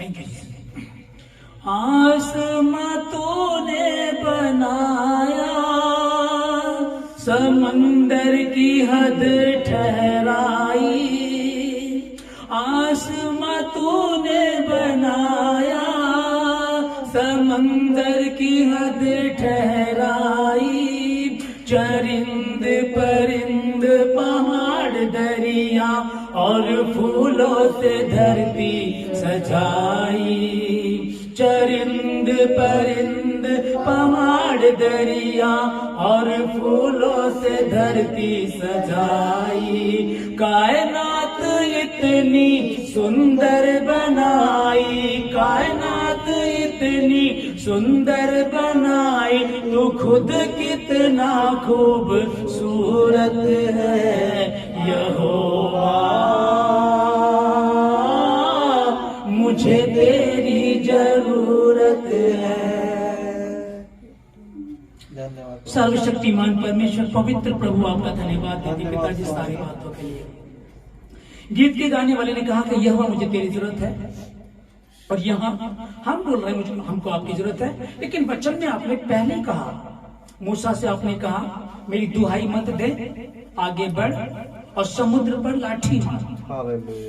Thank you. आसमां तूने बनाया, समंदर की हद ठहराई। आसमां तूने बनाया, समंदर की हद ठहराई। चरिंद परिंद पहाड़ दरिया और फूलों से धरती सजाई। चरिंद परिंद पहाड़ दरिया और फूलों से धरती सजाई। कायनात इतनी सुंदर बनाई, कायनात इतनी सुंदर बनाई। तू खुद कितना खूबसूरत है यहोवा, मुझे तेरी जरूरत है। धन्यवाद। सर्वशक्तिमान परमेश्वर पवित्र प्रभु आपका धन्यवाद देते पिताजी सारी बातों के लिए। गीत के गाने वाले ने कहा कि यहोवा मुझे तेरी जरूरत है, और यहाँ हम बोल रहे हैं मुझे हमको आपकी जरूरत है। लेकिन वचन में आपने पहले कहा, मूसा से आपने कहा मेरी दुहाई मत दे, आगे बढ़ और समुद्र पर लाठी मार,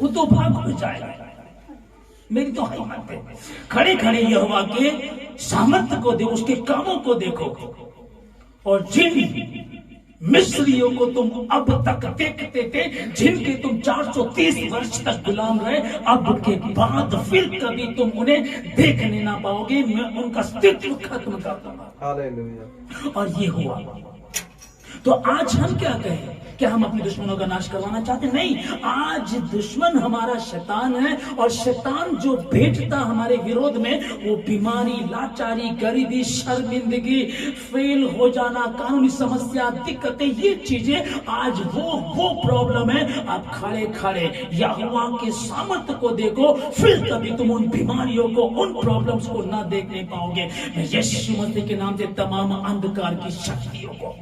वो तो भाग हो जाएगा। मेरी दुहाई मत दे, खड़े खड़े यहोवा के सामर्थ्य को देखो, उसके कामों को देखो। और जिन मिस्रियों को तुम अब तक देखते थे, जिनके तुम 430 वर्ष तक गुलाम रहे, अब के बाद फिर कभी तुम उन्हें देखने ना पाओगे। मैं उनका अस्तित्व खत्म कर दूंगा। हालेलुया। और ये हुआ। तो आज हम क्या कहें? क्या हम अपने दुश्मनों का नाश करवाना चाहते? नहीं, आज दुश्मन हमारा शैतान है, और शैतान जो भेजता हमारे विरोध में, वो बीमारी, लाचारी, गरीबी, शर्मिंदगी, फेल हो जाना, कानूनी समस्या, दिक्कतें, ये चीजें आज वो प्रॉब्लम है। आप खड़े खड़े यहोवा के सामर्थ्य को देखो, फिर कभी तुम उन बीमारियों को, उन प्रॉब्लम्स को ना देखने पाओगे। मैं यीशु मसीह के नाम से तमाम अंधकार की शक्तियों को,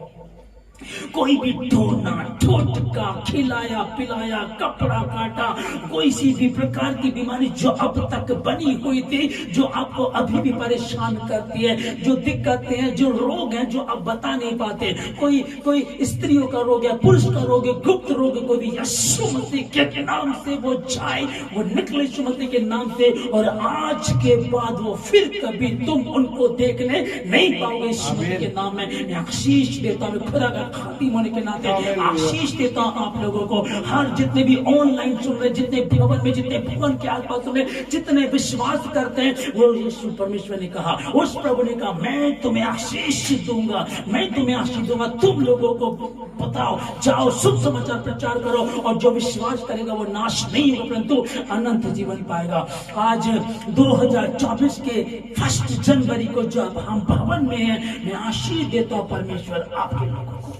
कोई भी ढोना, ठोटका, खिलाया पिलाया, कपड़ा काटा, कोई सी भी प्रकार की बीमारी जो अब तक बनी हुई थी, जो आपको अभी भी परेशान करती है, जो दिक्कतें हैं, जो रोग हैं, जो आप बता नहीं पाते, कोई स्त्रियों का रोग है, पुरुष का रोग है, गुप्त रोग है, कोई भी यीशु मसीह के नाम से वो जाए, वो निकले यीशु मसीह के नाम से। और आज के बाद वो फिर कभी तुम उनको देखने नहीं पाओगे। यीशु मसीह के नाम में मैं आशीष देता हूँ, खुदा का खातिम होने के नाते आशीष देता हूं आप लोगों को। हर जितने भी ऑनलाइन सुन रहे, जितने भवन में, जितने भवन के आसपास सुन रहे, जितने विश्वास करते हैं, वो यीशु परमेश्वर ने कहा, उस प्रभु ने कहा, मैं तुम्हें आशीष दूंगा, मैं तुम्हें आशीष दूंगा। तुम लोगों को बताओ, जाओ शुभ समाचार प्रचार करो, और जो विश्वास करेगा वो नाश नहीं होगा परंतु अनंत जीवन पाएगा। आज 2024 के 1 जनवरी को जब हम भवन में हैं, मैं आशीष देता हूं परमेश्वर आपके लोगों को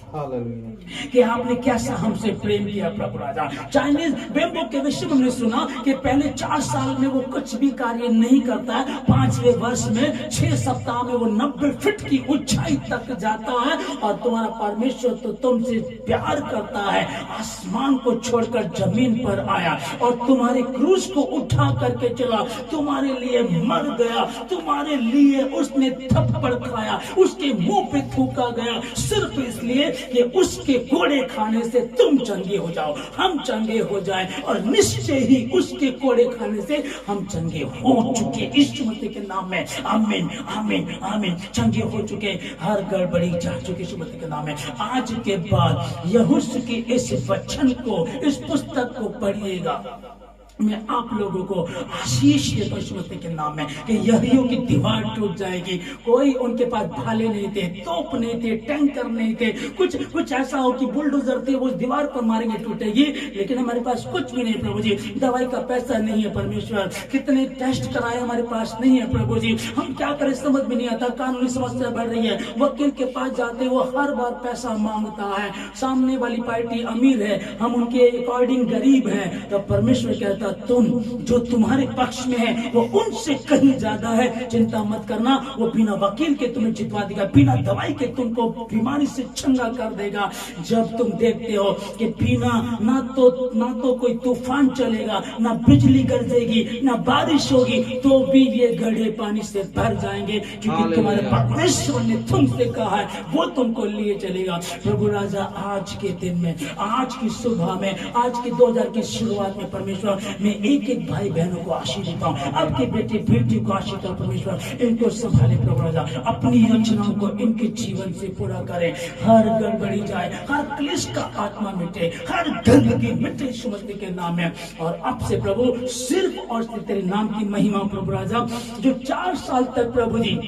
कि आपने कैसा हमसे प्रेम किया प्रभु राजा। चाइनीज बेम्बो के विषय में हमने सुना कि पहले 4 साल में वो कुछ भी कार्य नहीं करता है, 5वें वर्ष में 6 सप्ताह में वो 90 फीट की ऊंचाई तक जाता है। और तुम्हारा परमेश्वर तो तुमसे प्यार करता है, आसमान को छोड़कर जमीन पर आया और तुम्हारे क्रूस को उठा करके चला, तुम्हारे लिए मर गया, तुम्हारे लिए उसने थप्पड़ खाया, उसके मुंह पे थूका गया, सिर्फ इसलिए कि उसके कोड़े खाने से तुम चंगे हो जाओ, हम चंगे हो जाएं। और निश्चय ही उसके कोड़े खाने से हम चंगे हो चुके यीशु मसीह के नाम में। आमीन आमीन आमीन। चंगे हो चुके, हर गड़बड़ी जा चुकी यीशु मसीह के नाम में। आज के बाद यहोशू की इस वचन को, इस पुस्तक को पढ़िएगा। मैं आप लोगों को आशीष देता हूं मसीह के नाम में कि यहीयों की दीवार टूट जाएगी। कोई उनके पास भाले नहीं थे, तोप नहीं थे, टैंकर नहीं थे, कुछ ऐसा हो कि बुलडोजर थे, वो दीवार पर मारेंगे टूटेगी, लेकिन हमारे पास कुछ भी नहीं प्रभु जी। दवाई का पैसा नहीं है परमेश्वर, कितने टेस्ट कराए हमारे पास नहीं है प्रभु जी। हम क्या करें समझ में नहीं आता, कानूनी समस्या बढ़ रही है, वकील के पास जाते वो हर बार पैसा मांगता है, सामने वाली पार्टी अमीर है, हम उनके अकॉर्डिंग गरीब हैं। तो परमेश्वर कहता करता तुम जो तुम्हारे पक्ष में है वो उनसे कहीं ज्यादा है। चिंता मत करना, वो बिना वकील के तुम्हें जितवा देगा, बिना दवाई के तुमको बीमारी से चंगा कर देगा। जब तुम देखते हो कि बिना ना तो कोई तूफान चलेगा, ना बिजली गरजेगी, ना बारिश होगी, तो भी ये गड्ढे पानी से भर जाएंगे, क्योंकि तुम्हारे परमेश्वर ने तुमसे कहा है वो तुमको लिए चलेगा। प्रभु राजा आज के दिन में, आज की सुबह में, आज के 2000 की शुरुआत में परमेश्वर मैं एक एक भाई बहनों को आशीष देता हूँ, आपके बेटे बेटियों को आशीष देता हूँ। परमेश्वर इनको संभाले प्रभु राजा, अपनी योजनाओं को इनके जीवन से पूरा करे। हर गड़बड़ी जाए, हर क्लेश का आत्मा मिटे, हर गंदगी मिटे यीशु मसीह के नाम में। और अब से प्रभु सिर्फ और सिर्फ तेरे नाम की महिमा प्रभु राजा। जो 4 साल तक प्रभु जी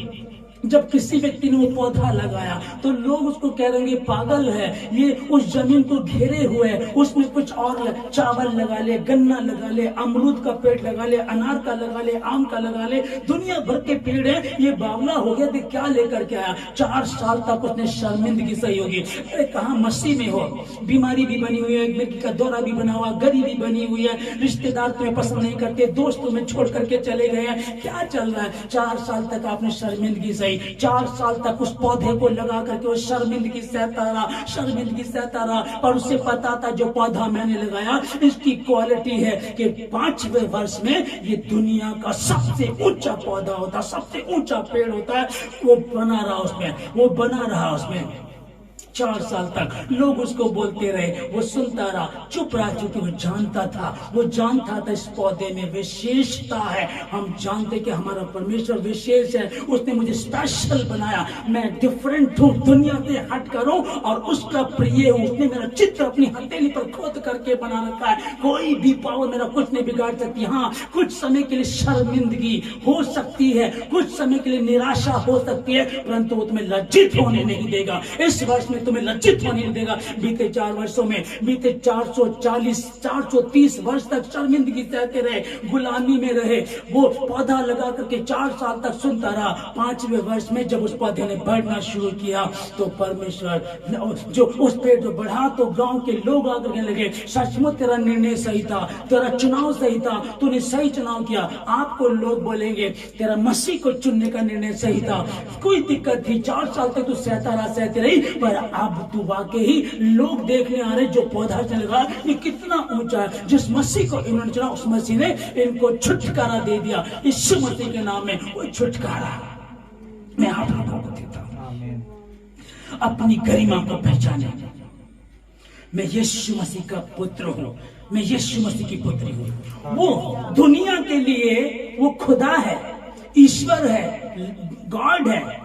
जब किसी व्यक्ति ने वो पौधा लगाया तो लोग उसको कह रहे हैं पागल है, ये उस जमीन को घेरे हुए है, उसमें कुछ और चावल लगा ले, गन्ना लगा ले, अमरूद का पेड़ लगा ले, अनार का लगा ले, आम का लगा ले, दुनिया भर के पेड़ है, ये बावला हो गया, देख क्या लेकर के आया। 4 साल तक उसने शर्मिंदगी सही होगी। अरे कहाँ मसीह में हो, बीमारी भी बनी हुई है, मिर्गी का दौरा भी बना हुआ, गरीबी बनी हुई है, रिश्तेदार तुम्हें पसंद नहीं करते, दोस्त तुम्हें छोड़ करके चले गए हैं, क्या चल रहा है? 4 साल तक आपने शर्मिंदगी सही, 4 साल तक उस पौधे को लगा करके वो शर्मिंदगी सहता रहा, पर उसे पता था जो पौधा मैंने लगाया इसकी क्वालिटी है कि 5वें वर्ष में ये दुनिया का सबसे ऊंचा पौधा होता, सबसे ऊंचा पेड़ होता है। वो बना रहा उसमें 4 साल तक लोग उसको बोलते रहे, वो सुनता रहा, चुप रहा, क्योंकि वो जानता था इस पौधे में विशेषता है। हम जानते कि हमारा परमेश्वर विशेष है, उसने मुझे स्पेशल बनाया, मैं डिफरेंट हूँ, दुनिया से हट कर हूँ और उसका प्रिय हूँ। उसने मेरा चित्र अपनी हथेली पर खोद करके बना रखा है, कोई भी पावर मेरा कुछ नहीं बिगाड़ सकती। हाँ, कुछ समय के लिए शर्मिंदगी हो सकती है, कुछ समय के लिए निराशा हो सकती है, परंतु वो तुम्हें लज्जित होने नहीं देगा। इस वर्ष में तुम्हें लज्जित होने नहीं देगा। बीते 4 वर्षों में, बीते 430 वर्ष तक शर्मिंदगी सहते रहे, गुलामी में रहे, वो पौधा लगा करके 4 साल तक सुनता रहा। 5वें वर्ष में जब उस पौधे ने बढ़ना शुरू किया तो परमेश्वर जो उस पेड़ जो बढ़ा तो गांव के लोग आकर कहने लगे, सचमुच तेरा निर्णय सही था, तेरा चुनाव सही था, तूने सही चुनाव किया। आपको लोग बोलेंगे तेरा मसीह को चुनने का निर्णय सही था, कोई दिक्कत थी, 4 साल तक तू सहते रही, पर अब तू वाकई लोग देखने आ रहे जो पौधा चल रहा ये कितना ऊंचा है। जिस मसीह को इन्होंने चुना उस मसीह ने इनको छुटकारा दे दिया। यीशु मसीह के नाम में वो छुटकारा मैं आप लोगों को देता हूं। अपनी गरिमा को पहचाने, मैं यीशु मसीह का पुत्र हूं, मैं यीशु मसीह की पुत्री हूं। वो दुनिया के लिए वो खुदा है, ईश्वर है, गॉड है।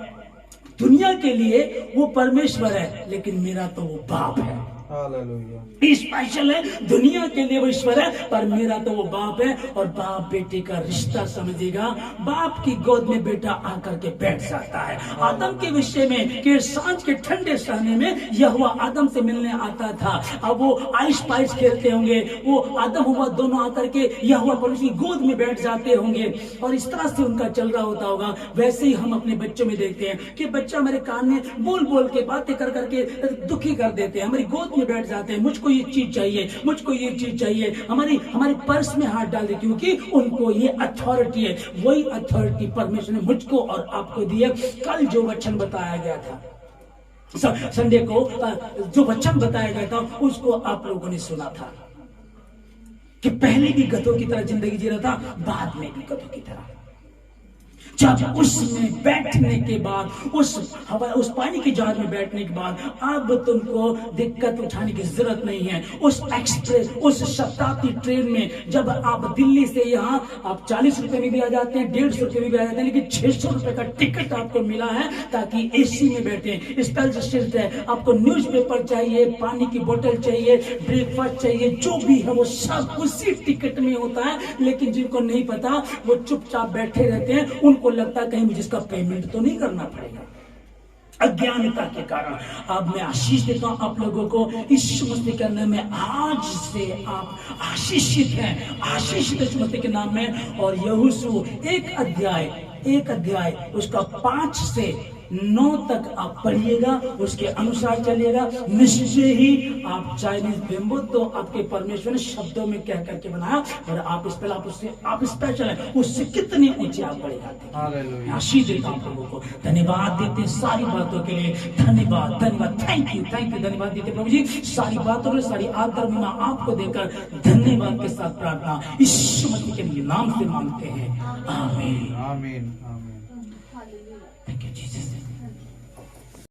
दुनिया के लिए वो परमेश्वर है, लेकिन मेरा तो वो बाप है। हालेलुया। स्पेशल है, दुनिया के लिए वो ईश्वर है, पर मेरा तो वो बाप है। और बाप बेटे का रिश्ता समझेगा, बाप की गोद में बेटा आकर के बैठ जाता है। आदम के विषय में कि सांझ के ठंडे सहने में यहोवा आदम से मिलने आता था। अब वो आइस पाइस खेलते होंगे, वो आदम हुआ दोनों आकर के यहोवा परमेश्वर की गोद में बैठ जाते होंगे और इस तरह से उनका चल रहा होता होगा। वैसे ही हम अपने बच्चों में देखते हैं कि बच्चा मेरे कान में बोल बोल के बातें कर करके दुखी कर देते हैं, हमारी गोद में बैठ जाते हैं, मुझको ये चीज चाहिए, मुझको ये चीज चाहिए, हमारी पर्स में हाथ डाल दे, क्योंकि उनको ये अथॉरिटी है। वही अथॉरिटी परमेश्वर ने मुझको और आपको दी है। कल जो वचन बताया गया था, संडे को जो वचन बताया गया था उसको आप लोगों ने सुना था कि पहले भी गधों की तरह जिंदगी जी रहा था, बाद में भी गधों की तरह। जब उसमें बैठने के बाद, उस पानी की जहाज में बैठने के बाद अब तुमको दिक्कत उठाने की जरूरत नहीं है। उस एक्सप्रेस, उस शताब्दी ट्रेन में जब आप दिल्ली से यहाँ आप 40 रुपए में भी आ जाते हैं, 150 रुपए में भी आ जाते हैं, लेकिन 600 रुपए का टिकट आपको मिला है ताकि एसी में बैठे। स्पेशल है, आपको न्यूज़पेपर चाहिए, पानी की बोतल चाहिए, ब्रेकफास्ट चाहिए, जो भी है वो सब उसी टिकट में होता है। लेकिन जिनको नहीं पता वो चुपचाप बैठे रहते हैं, उनको लगता है कहीं मुझे इसका पेमेंट तो नहीं करना पड़ेगा, अज्ञानता के कारण। अब मैं आशीष देता हूं आप लोगों को यीशु मसीह के नाम में, आज से आप आशीषित हैं, आशीषित यीशु मसीह के नाम में। और यहोशू एक अध्याय उसका 5 से 9 तक आप पढ़िएगा, उसके अनुसार चलिएगा, निश्चय ही आप चाइनीज बेम्बो तो आपके परमेश्वर ने शब्दों में कह करके बनाया, और आप इस पर आप इस पर चले, उससे कितने ऊंचे आप बढ़ जाते हैं। हालेलुया। आशीष देता हूं प्रभु को, धन्यवाद देते हैं सारी बातों के लिए, धन्यवाद धन्यवाद, थैंक यू धन्यवाद देते प्रभु जी, सारी बातों में सारी आदर महिमा आपको देकर धन्यवाद के साथ प्रार्थना यीशु मसीह के नाम से मांगते हैं, आमीन। आमीन आमीन।